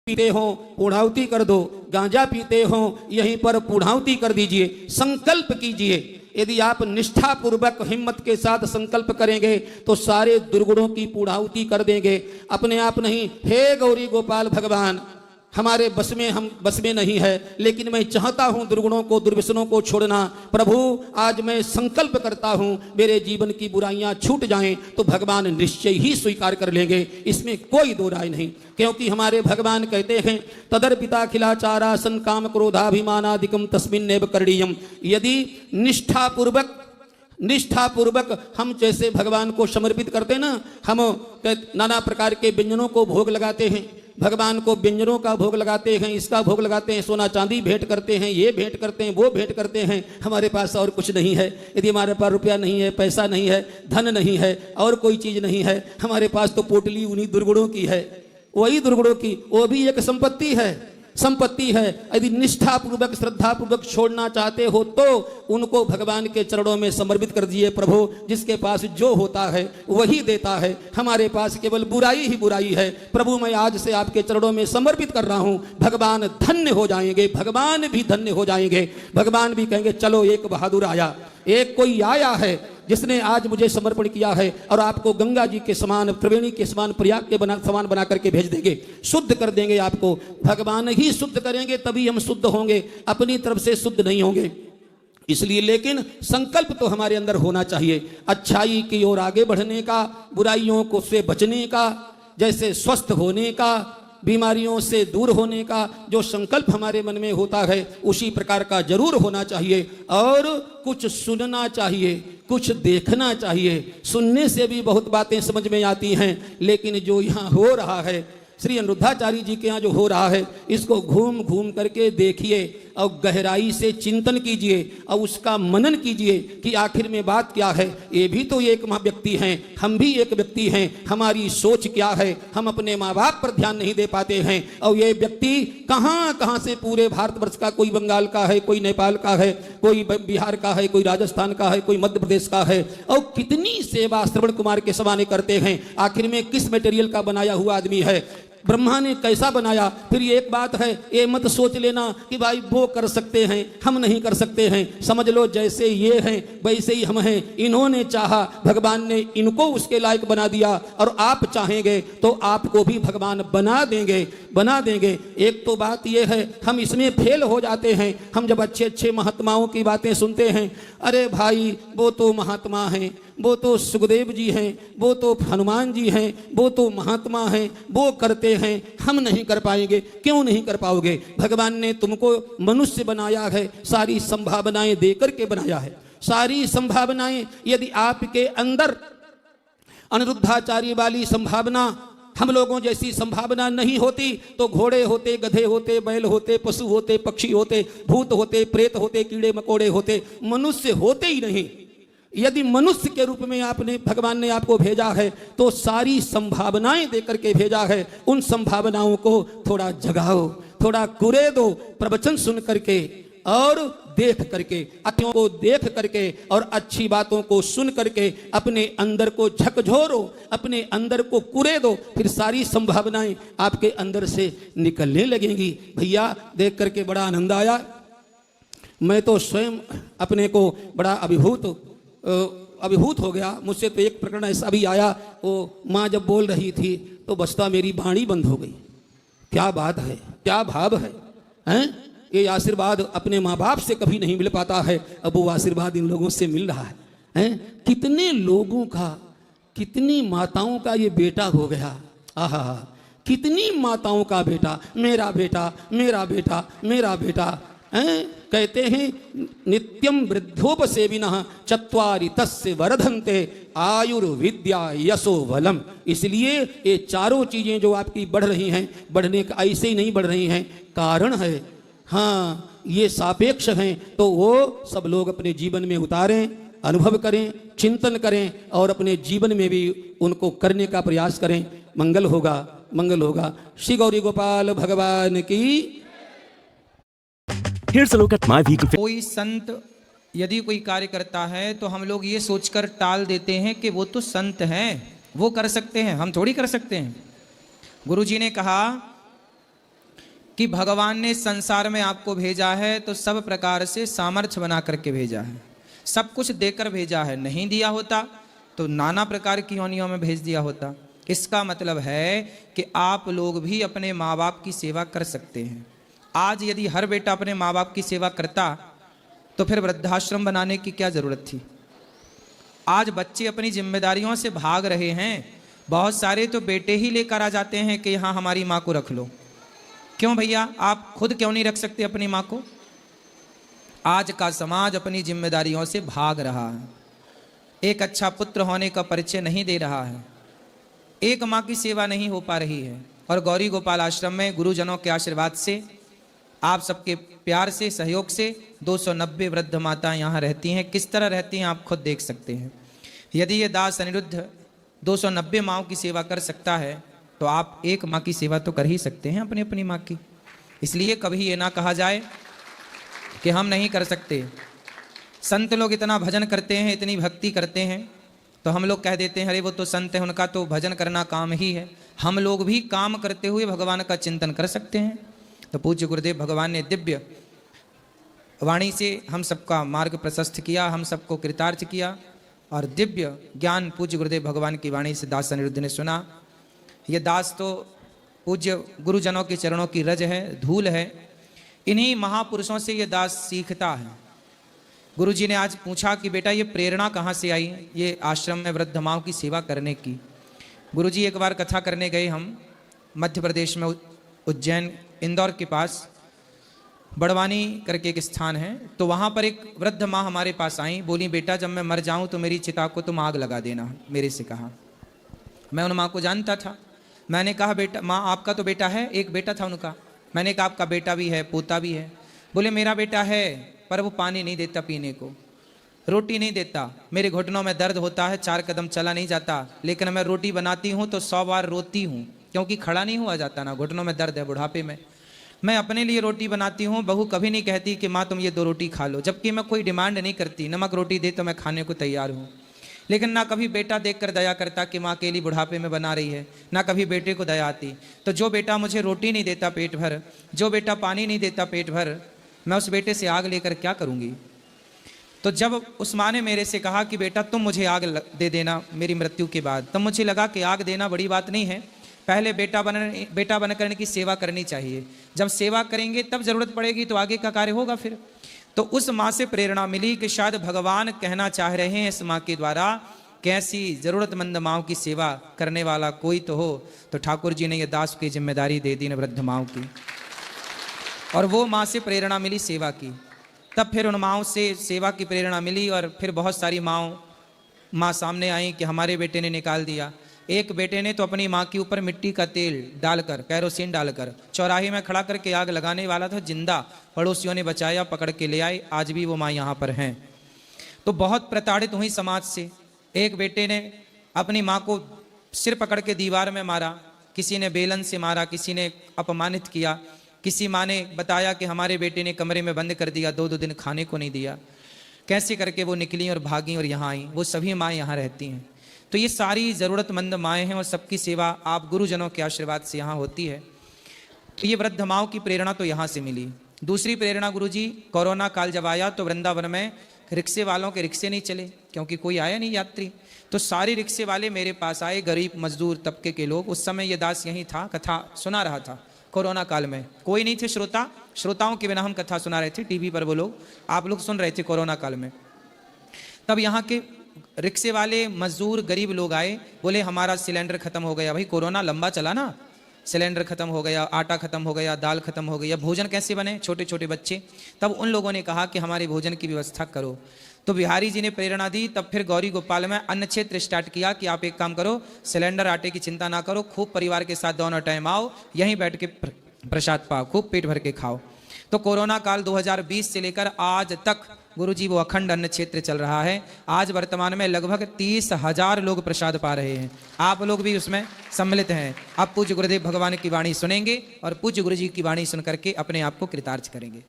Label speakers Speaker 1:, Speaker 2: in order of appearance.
Speaker 1: पीते हो पूर्णाहुति कर दो, गांजा पीते हो यहीं पर पूर्णाहुति कर दीजिए। संकल्प कीजिए, यदि आप निष्ठा पूर्वक हिम्मत के साथ संकल्प करेंगे तो सारे दुर्गुणों की पूर्णाहुति कर देंगे। अपने आप नहीं, हे गौरी गोपाल भगवान हमारे बस में नहीं है, लेकिन मैं चाहता हूं दुर्गुणों को दुर्व्यसनों को छोड़ना। प्रभु आज मैं संकल्प करता हूं मेरे जीवन की बुराइयां छूट जाएं, तो भगवान निश्चय ही स्वीकार कर लेंगे, इसमें कोई दो राय नहीं। क्योंकि हमारे भगवान कहते हैं तदर्पिता खिलाचारा सन काम क्रोधाभिमानादिकम तस्मिन्नेव करणीयम। यदि निष्ठापूर्वक हम जैसे भगवान को समर्पित करते ना, हम नाना प्रकार के व्यंजनों को भोग लगाते हैं, भगवान को व्यंजनों का भोग लगाते हैं, इसका भोग लगाते हैं, सोना चांदी भेंट करते हैं, ये भेंट करते हैं, वो भेंट करते हैं। हमारे पास और कुछ नहीं है। यदि हमारे पास रुपया नहीं है, पैसा नहीं है, धन नहीं है, और कोई चीज नहीं है, हमारे पास तो पोटली उन्हीं दुर्गुणों की है, वही दुर्गुणों की, वो भी एक संपत्ति है। यदि निष्ठापूर्वक श्रद्धापूर्वक छोड़ना चाहते हो तो उनको भगवान के चरणों में समर्पित कर दिए। प्रभु जिसके पास जो होता है वही देता है, हमारे पास केवल बुराई ही बुराई है। प्रभु मैं आज से आपके चरणों में समर्पित कर रहा हूं, भगवान धन्य हो जाएंगे, भगवान भी धन्य हो जाएंगे। भगवान भी कहेंगे चलो एक बहादुर आया, एक कोई आया है जिसने आज मुझे समर्पण किया है, और आपको गंगा जी के समान, त्रिवेणी के समान, प्रयाग के समान बना करके भेज देंगे, शुद्ध कर देंगे आपको। भगवान ही शुद्ध करेंगे तभी हम शुद्ध होंगे, अपनी तरफ से शुद्ध नहीं होंगे। इसलिए लेकिन संकल्प तो हमारे अंदर होना चाहिए, अच्छाई की ओर आगे बढ़ने का, बुराइयों को से बचने का, जैसे स्वस्थ होने का, बीमारियों से दूर होने का जो संकल्प हमारे मन में होता है उसी प्रकार का जरूर होना चाहिए। और कुछ सुनना चाहिए, कुछ देखना चाहिए। सुनने से भी बहुत बातें समझ में आती हैं, लेकिन जो यहाँ हो रहा है श्री अनिरुद्धाचार्य जी के यहाँ जो हो रहा है, इसको घूम घूम करके देखिए और गहराई से चिंतन कीजिए और उसका मनन कीजिए कि आखिर में बात क्या है। ये भी तो एक व्यक्ति हैं, हम भी एक व्यक्ति हैं, हमारी सोच क्या है, हम अपने माँ बाप पर ध्यान नहीं दे पाते हैं। और ये व्यक्ति कहाँ कहाँ से पूरे भारतवर्ष का, कोई बंगाल का है, कोई नेपाल का है, कोई बिहार का है, कोई राजस्थान का है, कोई मध्य प्रदेश का है, और कितनी सेवा श्रवण कुमार के समाने करते हैं। आखिर में किस मटेरियल का बनाया हुआ आदमी है, ब्रह्मा ने कैसा बनाया। फिर ये एक बात है, ये मत सोच लेना कि भाई वो कर सकते हैं हम नहीं कर सकते हैं। समझ लो जैसे ये हैं वैसे ही हम हैं, इन्होंने चाहा, भगवान ने इनको उसके लायक बना दिया, और आप चाहेंगे तो आपको भी भगवान बना देंगे। एक तो बात ये है हम इसमें फेल हो जाते हैं। हम जब अच्छे अच्छे महात्माओं की बातें सुनते हैं, अरे भाई वो तो महात्मा हैं, वो तो सुखदेव जी हैं, वो तो हनुमान जी हैं, वो तो महात्मा हैं, वो करते हैं, हम नहीं कर पाएंगे। क्यों नहीं कर पाओगे? भगवान ने तुमको मनुष्य बनाया है, सारी संभावनाएं देकर के बनाया है। सारी संभावनाएं यदि आपके अंदर अनिरुद्धाचार्य वाली संभावना, हम लोगों जैसी संभावना नहीं होती तो घोड़े होते, गधे होते, बैल होते, पशु होते, पक्षी होते, भूत होते, प्रेत होते, कीड़े मकोड़े होते, मनुष्य होते ही नहीं। यदि मनुष्य के रूप में आपने, भगवान ने आपको भेजा है तो सारी संभावनाएं देकर के भेजा है। उन संभावनाओं को थोड़ा जगाओ, थोड़ा कुरेदो, प्रवचन सुन करके और देख करके, अतियों को देख करके और अच्छी बातों को सुन करके अपने अंदर को झकझोरो, अपने अंदर को कुरेदो, फिर सारी संभावनाएं आपके अंदर से निकलने लगेंगी। भैया देख करके बड़ा आनंद आया। मैं तो स्वयं अपने को बड़ा अभिभूत हो गया। मुझसे तो एक प्रकरण ऐसा भी आया, वो माँ जब बोल रही थी तो बसता मेरी वाणी बंद हो गई। क्या बात है, क्या भाव है, हैं? ये आशीर्वाद अपने माँ बाप से कभी नहीं मिल पाता है, अब वो आशीर्वाद इन लोगों से मिल रहा है, हैं? कितने लोगों का, कितनी माताओं का ये बेटा हो गया। आहा, कितनी माताओं का बेटा, मेरा बेटा, मेरा बेटा, मेरा बेटा। कहते हैं नित्यम वृद्धोपसेविनः चत्वारि तस्य वर्धन्ते आयुर्विद्या यशो बलम। इसलिए ये चारों चीजें जो आपकी बढ़ रही हैं, बढ़ने का ऐसे ही नहीं बढ़ रही हैं, कारण है। हाँ, ये सापेक्ष हैं, तो वो सब लोग अपने जीवन में उतारें, अनुभव करें, चिंतन करें और अपने जीवन में भी उनको करने का प्रयास करें। मंगल होगा, मंगल होगा। श्री गौरी गोपाल भगवान की।
Speaker 2: Here's a look at my vehicle.
Speaker 3: कोई संत यदि कोई कार्य करता है तो हम लोग ये सोचकर टाल देते हैं कि वो तो संत हैं, वो कर सकते हैं, हम थोड़ी कर सकते हैं। गुरुजी ने कहा कि भगवान ने संसार में आपको भेजा है तो सब प्रकार से सामर्थ्य बना करके भेजा है, सब कुछ देकर भेजा है। नहीं दिया होता तो नाना प्रकार की योनियों में भेज दिया होता। इसका मतलब है कि आप लोग भी अपने माँ बाप की सेवा कर सकते हैं। आज यदि हर बेटा अपने माँ बाप की सेवा करता तो फिर वृद्धाश्रम बनाने की क्या जरूरत थी। आज बच्चे अपनी जिम्मेदारियों से भाग रहे हैं। बहुत सारे तो बेटे ही लेकर आ जाते हैं कि हाँ हमारी माँ को रख लो। क्यों भैया, आप खुद क्यों नहीं रख सकते अपनी माँ को? आज का समाज अपनी जिम्मेदारियों से भाग रहा है, एक अच्छा पुत्र होने का परिचय नहीं दे रहा है, एक माँ की सेवा नहीं हो पा रही है। और गौरी गोपाल आश्रम में गुरुजनों के आशीर्वाद से, आप सबके प्यार से, सहयोग से 290 वृद्ध माताएं यहाँ रहती हैं। किस तरह रहती हैं आप खुद देख सकते हैं। यदि ये दास अनिरुद्ध 290 माँओं की सेवा कर सकता है तो आप एक माँ की सेवा तो कर ही सकते हैं अपनी अपनी माँ की। इसलिए कभी ये ना कहा जाए कि हम नहीं कर सकते। संत लोग इतना भजन करते हैं, इतनी भक्ति करते हैं, तो हम लोग कह देते हैं अरे वो तो संत है, उनका तो भजन करना काम ही है। हम लोग भी काम करते हुए भगवान का चिंतन कर सकते हैं। तो पूज्य गुरुदेव भगवान ने दिव्य वाणी से हम सबका मार्ग प्रशस्त किया, हम सबको कृतार्थ किया और दिव्य ज्ञान पूज्य गुरुदेव भगवान की वाणी से दास अनिरुद्ध ने सुना। ये दास तो पूज्य गुरुजनों के चरणों की रज है, धूल है। इन्हीं महापुरुषों से ये दास सीखता है। गुरुजी ने आज पूछा कि बेटा ये प्रेरणा कहाँ से आई ये आश्रम में वृद्ध माँओं की सेवा करने की। गुरुजी एक बार कथा करने गए हम मध्य प्रदेश में, उज्जैन इंदौर के पास बड़वानी करके एक स्थान है। तो वहाँ पर एक वृद्ध माँ हमारे पास आई, बोली बेटा जब मैं मर जाऊँ तो मेरी चिता को तुम आग लगा देना, मेरे से कहा। मैं उन माँ को जानता था। मैंने कहा बेटा माँ आपका तो बेटा है, एक बेटा था उनका। मैंने कहा आपका बेटा भी है, पोता भी है। बोले मेरा बेटा है पर वो पानी नहीं देता पीने को, रोटी नहीं देता, मेरे घुटनों में दर्द होता है, 4 कदम चला नहीं जाता, लेकिन मैं रोटी बनाती हूँ तो 100 बार रोती हूँ क्योंकि खड़ा नहीं हुआ जाता ना, घुटनों में दर्द है बुढ़ापे में। मैं अपने लिए रोटी बनाती हूँ, बहू कभी नहीं कहती कि माँ तुम ये 2 रोटी खा लो, जबकि मैं कोई डिमांड नहीं करती, नमक रोटी दे तो मैं खाने को तैयार हूँ। लेकिन ना कभी बेटा देखकर दया करता कि माँ अकेली बुढ़ापे में बना रही है, ना कभी बेटे को दया आती। तो जो बेटा मुझे रोटी नहीं देता पेट भर, जो बेटा पानी नहीं देता पेट भर, मैं उस बेटे से आग लेकर क्या करूँगी। तो जब उस माँ ने मेरे से कहा कि बेटा तुम मुझे आग दे देना मेरी मृत्यु के बाद, तब मुझे लगा कि आग देना बड़ी बात नहीं है, पहले बेटा बनकर की सेवा करनी चाहिए। जब सेवा करेंगे तब जरूरत पड़ेगी तो आगे का कार्य होगा फिर। तो उस माँ से प्रेरणा मिली कि शायद भगवान कहना चाह रहे हैं इस माँ के द्वारा कैसी जरूरतमंद माँओं की सेवा करने वाला कोई तो हो। तो ठाकुर जी ने यह दास की जिम्मेदारी दे दी वृद्ध माँओं की, और वो माँ से प्रेरणा मिली सेवा की। तब फिर उन माँओं से सेवा की प्रेरणा मिली और फिर बहुत सारी माँ सामने आई कि हमारे बेटे ने निकाल दिया। एक बेटे ने तो अपनी माँ के ऊपर मिट्टी का तेल डालकर, कैरोसिन डालकर चौराहे में खड़ा करके आग लगाने वाला था, जिंदा पड़ोसियों ने बचाया, पकड़ के ले आए। आज भी वो माँ यहाँ पर हैं। तो बहुत प्रताड़ित हुई समाज से। एक बेटे ने अपनी माँ को सिर पकड़ के दीवार में मारा, किसी ने बेलन से मारा, किसी ने अपमानित किया। किसी माँ ने बताया कि हमारे बेटे ने कमरे में बंद कर दिया, 2 दिन खाने को नहीं दिया। कैसे करके वो निकली और भागी और यहाँ आई। वो सभी माँ यहाँ रहती हैं। तो ये सारी ज़रूरतमंद माएँ हैं और सबकी सेवा आप गुरुजनों के आशीर्वाद से यहाँ होती है। तो ये वृद्ध माँओं की प्रेरणा तो यहाँ से मिली। दूसरी प्रेरणा गुरुजी, कोरोना काल जब आया तो वृंदावन में रिक्शे वालों के रिक्शे नहीं चले क्योंकि कोई आया नहीं यात्री। तो सारे रिक्शे वाले मेरे पास आए, गरीब मजदूर तबके के लोग। उस समय ये दास यहीं था, कथा सुना रहा था। कोरोना काल में कोई नहीं थे श्रोताओं के बिना हम कथा सुना रहे थे टीवी पर, वो लोग आप लोग सुन रहे थे कोरोना काल में। तब यहाँ के रिक्शे वाले मजदूर गरीब लोग आए, बोले हमारा सिलेंडर खत्म हो गया। भाई कोरोना लंबा चला ना, सिलेंडर खत्म हो गया, आटा खत्म हो गया, दाल खत्म हो गई, अब भोजन कैसे बने, छोटे छोटे बच्चे। तब उन लोगों ने कहा कि हमारे भोजन की व्यवस्था करो। तो बिहारी जी ने प्रेरणा दी। तब फिर गौरी गोपाल में अन्न क्षेत्र स्टार्ट किया कि आप एक काम करो, सिलेंडर आटे की चिंता ना करो, खूब परिवार के साथ दोनों टाइम आओ, यहीं बैठ के प्रसाद पाओ, खूब पेट भर के खाओ। तो कोरोना काल 2020 से लेकर आज तक गुरुजी वो अखंड अन्न क्षेत्र चल रहा है। आज वर्तमान में लगभग 30,000 लोग प्रसाद पा रहे हैं। आप लोग भी उसमें सम्मिलित हैं। आप पूज्य गुरुदेव भगवान की वाणी सुनेंगे और पूज्य गुरुजी की वाणी सुन करके अपने आप को कृतार्थ करेंगे।